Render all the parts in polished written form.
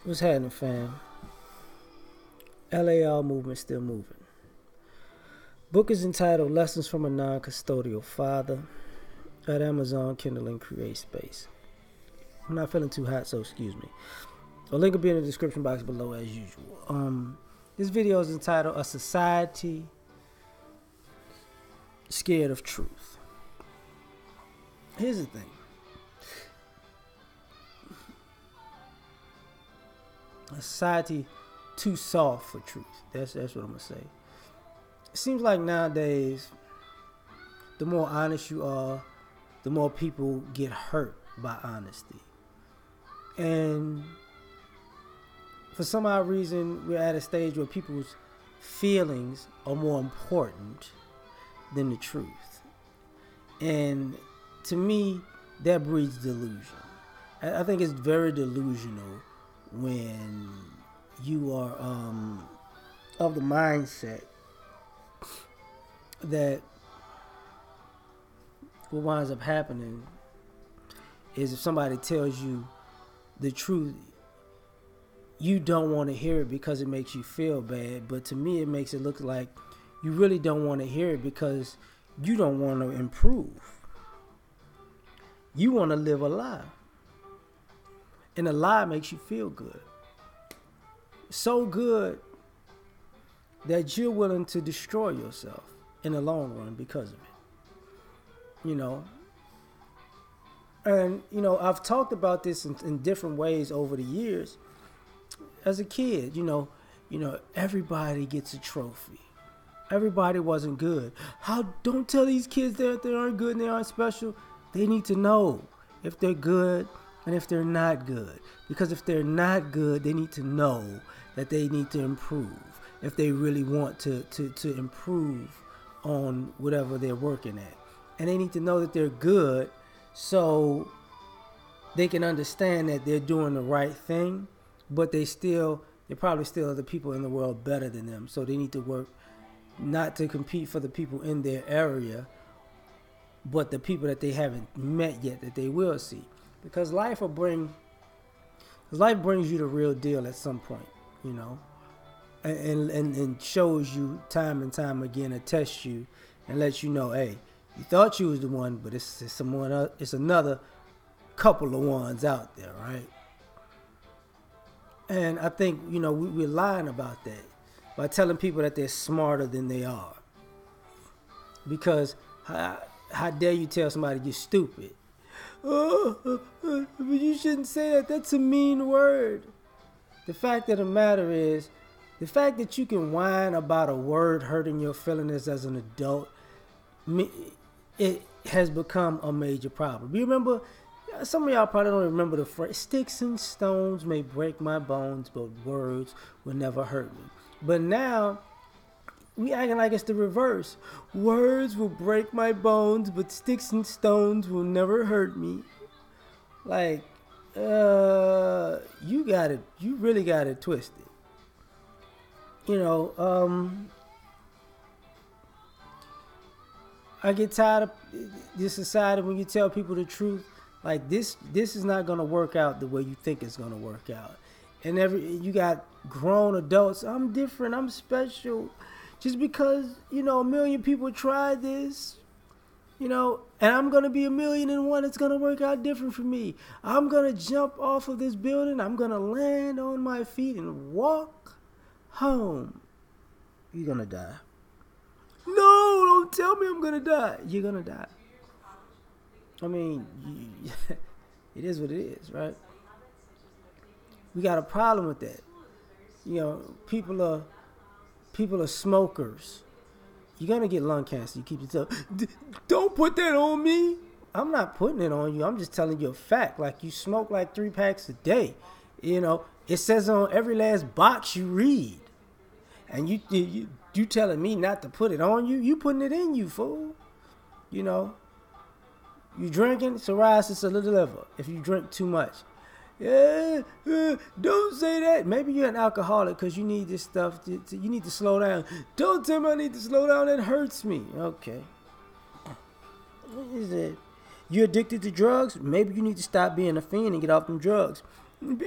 What's happening, fam? L.A.R movement still moving. Book is entitled Lessons from a Non-Custodial Father at Amazon, Kindle, and Create Space. I'm not feeling too hot, so excuse me. A link will be in the description box below as usual. This video is entitled A Society Scared of Truth. Here's the thing. A society too soft for truth. That's what I'm gonna say. It seems like nowadays, the more honest you are, the more people get hurt by honesty. And for some odd reason, we're at a stage where people's feelings are more important than the truth. And to me, that breeds delusion. I think it's very delusional when you are of the mindset that what winds up happening is if somebody tells you the truth, you don't want to hear it because it makes you feel bad. But to me, it makes it look like you really don't want to hear it because you don't want to improve. You want to live a lie. And a lie makes you feel good. So good that you're willing to destroy yourself in the long run because of it. You know? And, I've talked about this in different ways over the years. As a kid, everybody gets a trophy. Everybody wasn't good. Don't tell these kids that they aren't good and they aren't special. They need to know if they're good and if they're not good. Because if they're not good, they need to know that they need to improve. If they really want to improve on whatever they're working at. And they need to know that they're good so they can understand that they're doing the right thing. But they probably still are the people in the world better than them. So they need to work not to compete for the people in their area, but the people that they haven't met yet that they will see. Because life brings you the real deal at some point, and shows you time and time again, and tests you and lets you know, hey, you thought you was the one, but it's someone else, it's another couple of ones out there, right? And I think, we're lying about that by telling people that they're smarter than they are. Because how dare you tell somebody you're stupid? Oh, you shouldn't say that. That's a mean word. The fact of the matter is, the fact that you can whine about a word hurting your feelings as an adult, it has become a major problem. You remember, some of y'all probably don't remember the phrase, sticks and stones may break my bones, but words will never hurt me. But now, we acting like it's the reverse. Words will break my bones, but sticks and stones will never hurt me. Like, you really got it twisted. I get tired of this society when you tell people the truth. Like this is not gonna work out the way you think it's gonna work out. And you got grown adults. I'm different. I'm special. Just because, a million people tried this, and I'm going to be 1,000,001, it's going to work out different for me. I'm going to jump off of this building. I'm going to land on my feet and walk home. You're going to die. No, don't tell me I'm going to die. You're going to die. I mean, it is what it is, right? We got a problem with that. People are smokers. You're going to get lung cancer. You keep yourself. Don't put that on me. I'm not putting it on you. I'm just telling you a fact. Like, you smoke like 3 packs a day. It says on every last box you read. And you telling me not to put it on you? You putting it in you, fool. You drinking, psoriasis of the liver if you drink too much. Yeah, don't say that. Maybe you're an alcoholic because you need this stuff. You need to slow down. Don't tell me I need to slow down. It hurts me. Okay. What is it? You're addicted to drugs? Maybe you need to stop being a fiend and get off them drugs.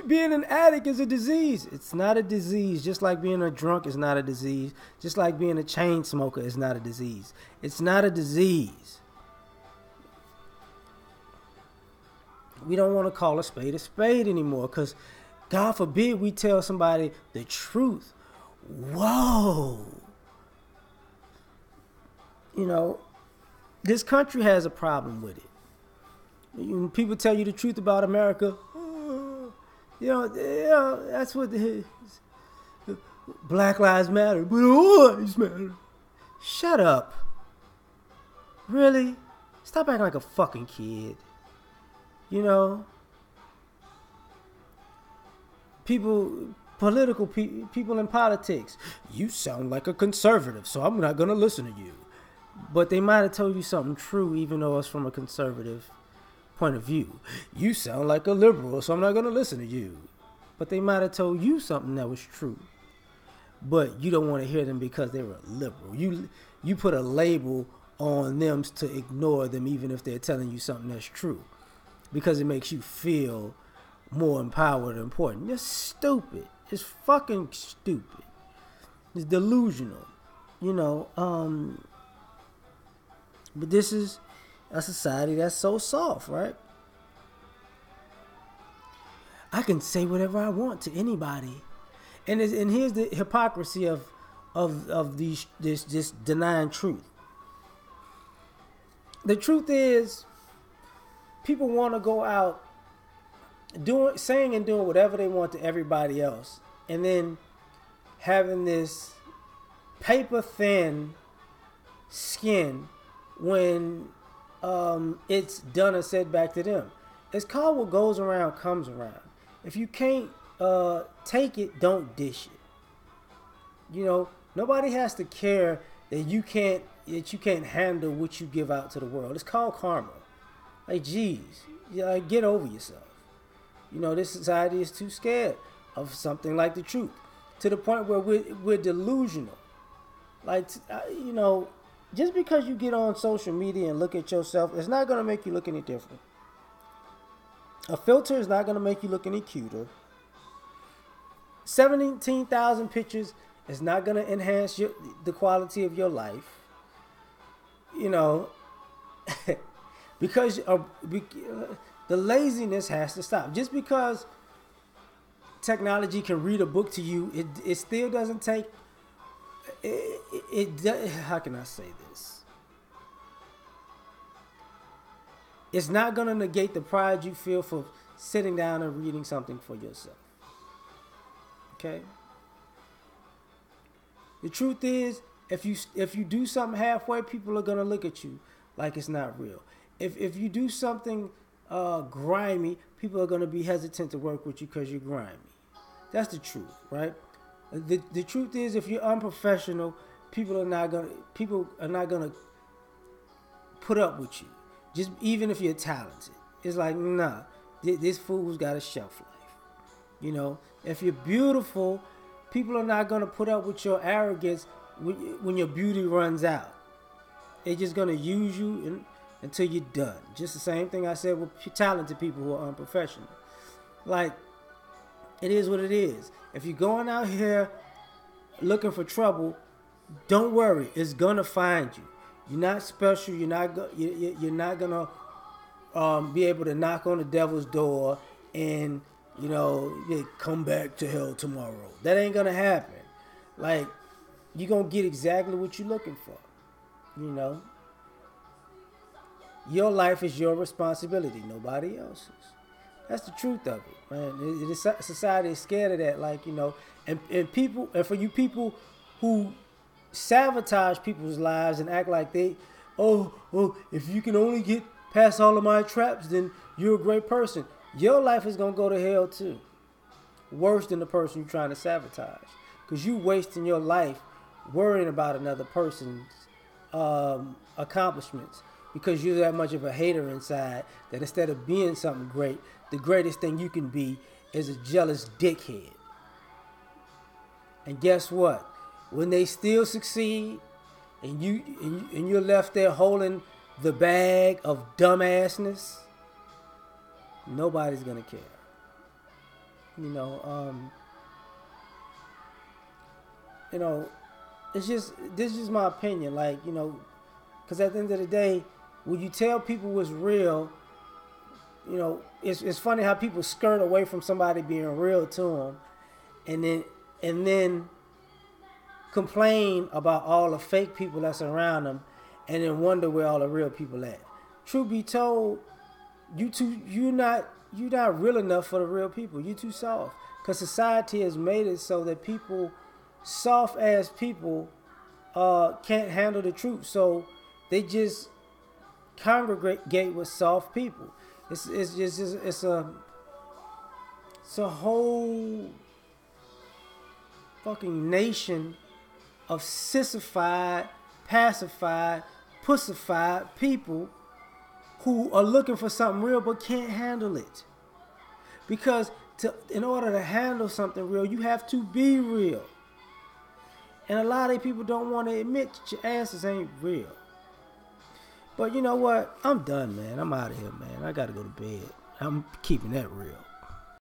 Being an addict is a disease. It's not a disease. Just like being a drunk is not a disease. Just like being a chain smoker is not a disease. It's not a disease. We don't want to call a spade anymore because God forbid we tell somebody the truth. Whoa. You know, this country has a problem with it. When people tell you the truth about America, that's what Black Lives Matter, but all lives matter. Shut up. Really? Stop acting like a fucking kid. You know? People in politics. You sound like a conservative, so I'm not going to listen to you. But they might have told you something true, even though it's from a conservative point of view. You sound like a liberal, so I'm not going to listen to you. But they might have told you something that was true. But you don't want to hear them because they were liberal. You put a label on them to ignore them even if they're telling you something that's true. Because it makes you feel more empowered and important. It's stupid. It's fucking stupid. It's delusional. You know, but this is a society that's so soft, right? I can say whatever I want to anybody, and here's the hypocrisy of this denying truth. The truth is, people want to go out saying and doing whatever they want to everybody else, and then having this paper thin skin when it's done and said back to them. It's called what goes around comes around. If you can't take it, don't dish it. You know, nobody has to care that you can't handle what you give out to the world. It's called karma. Like, geez, get over yourself. You know, this society is too scared of something like the truth, to the point where we're delusional. Like, you know, just because you get on social media and look at yourself, it's not going to make you look any different. A filter is not going to make you look any cuter. 17,000 pictures is not going to enhance the quality of your life. You know, because the laziness has to stop. Just because technology can read a book to you, it still doesn't take... How can I say this? It's not going to negate the pride you feel for sitting down and reading something for yourself. Okay? The truth is, if you do something halfway, people are going to look at you like it's not real. If you do something grimy, people are going to be hesitant to work with you because you're grimy. That's the truth, right? The truth is, if you're unprofessional, people are not gonna put up with you. Just even if you're talented, it's like, nah, this fool's got a shelf life. You know, if you're beautiful, people are not gonna put up with your arrogance when your beauty runs out. They're just gonna use you until you're done. Just the same thing I said with talented people who are unprofessional. Like, it is what it is. If you're going out here looking for trouble, don't worry. It's gonna find you. You're not special. You're not gonna be able to knock on the devil's door and come back to hell tomorrow. That ain't gonna happen. Like, you're gonna get exactly what you're looking for. You know, your life is your responsibility, nobody else's. That's the truth of it, man. Society is scared of that, like, and people, and for you people who sabotage people's lives and act like they, if you can only get past all of my traps, then you're a great person. Your life is gonna go to hell too. Worse than the person you're trying to sabotage, because you wasting your life worrying about another person's accomplishments, because you're that much of a hater inside that instead of being something great, the greatest thing you can be is a jealous dickhead. And guess what? When they still succeed, and you're left there holding the bag of dumbassness, nobody's gonna care. You know, you know, it's just this is just my opinion. Like, you know, because at the end of the day, when you tell people what's real, you know, it's funny how people skirt away from somebody being real to them, and then complain about all the fake people that's around them, and then wonder where all the real people at. Truth be told, you're not real enough for the real people. You too soft, because society has made it so that people, soft ass people, can't handle the truth. So they just congregate with soft people. It's a whole fucking nation of sissified, pacified, pussified people who are looking for something real but can't handle it. Because in order to handle something real, you have to be real. And a lot of people don't want to admit that your asses ain't real. But you know what? I'm done, man. I'm out of here, man. I got to go to bed. I'm keeping that real.